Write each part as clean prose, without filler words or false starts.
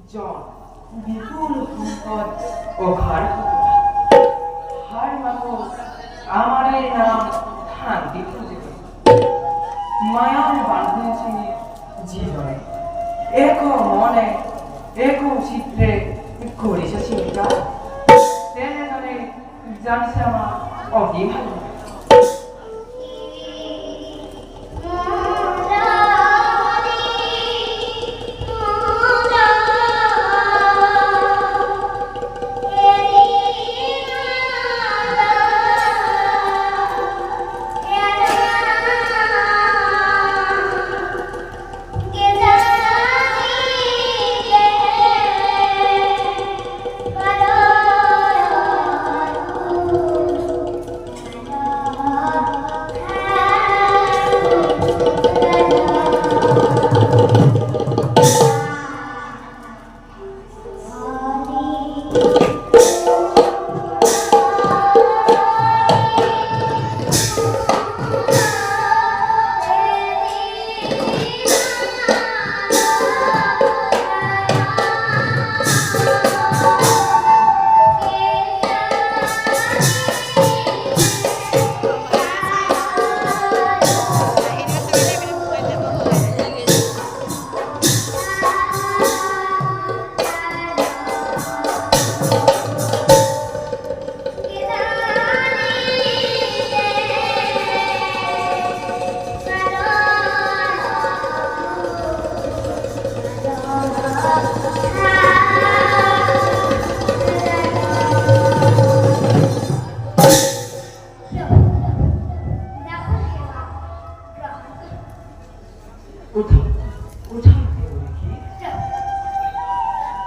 জন বিপুল সম্পদ ও ঘর হার মাতো আমারে নাম শান্তি খুঁজে মায়ার বাঁধিয়েছি জীবনে এক মনে এক চিত্রে করিস চিন্তা তেনে তাহলে জানিস আমার অতি ভালো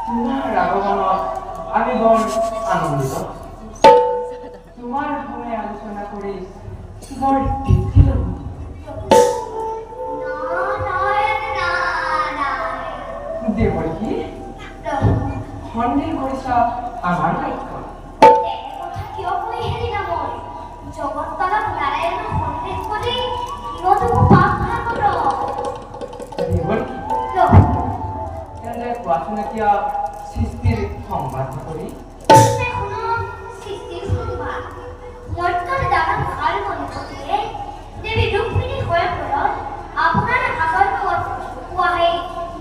তোমার আগমনত আমি বড় আনন্দিত তোমার ফোনে আলোচনা করে বড় তৃপ্তি দেবর কি সন্দেহ কৰিছ আমাৰ বাক্য জগততলত নারায়ণ সন্দেহ করে কিয়তকো পাপ ভাগ দেবর কি তেন্তে কোৱাচোন এতিয়া সৃষ্টিৰ সংবাদ কৰি সৃষ্টিৰ সংবাদ মৰ্ত্যৰ দ্বাৰা ভাল মনে কৰিলে দেৱী ৰুক্মিণী স্বয়ংবৰত আপোনাৰ আগৰ কোৱাহে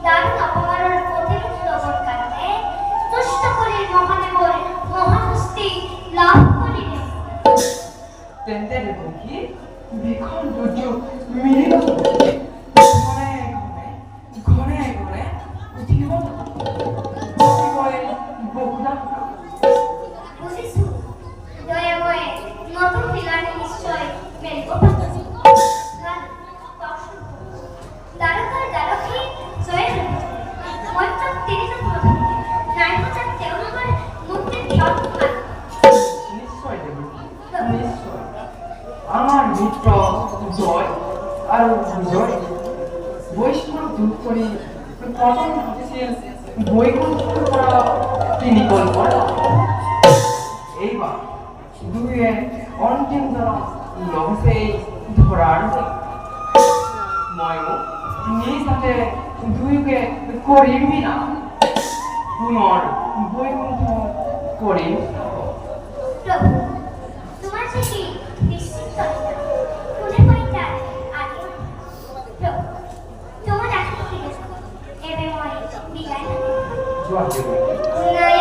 দাৰুণ অপমানৰ প্ৰতিৰোধ ল'বৰ কাৰণে তুষ্ট কৰি মহাদেৱৰ মহাশক্তি লাভ কৰিলে তেন্তে দেখোন কি ভীষণ দুৰ্যোগ মিলিব ঘৰে ঘৰে উঠিব বুজিছো দয়া মই নতুন দিলানে নিশ্চয় মেলিব দ্বাৰকাৰ দ্বাৰকী জয় মধ্য তিনি নম্বৰ নাই বজাত তেওঁলোকৰ মুক্তিৰ ক্ষণ নিশ্চয় দেব নিশ্চয় আমার মিত্র জয় আর বিজয় বৈষ্ণব দূর করে প্রথম ঘটেছিল বৈকুণ্ঠ করা তিনি কল্পনা এইবার দুয়ে অন্তিম দ্বারা লভসে ধরার ময়ও নিজ হাতে দুইকে করিবি না পুনর বৈকুণ্ঠ করিব প্রভু তোমার সেই নিশ্চিত কোনে কইতার আগে প্রভু তোমার আশীর্বাদ এবে মই বিদায় জয় দেব নাই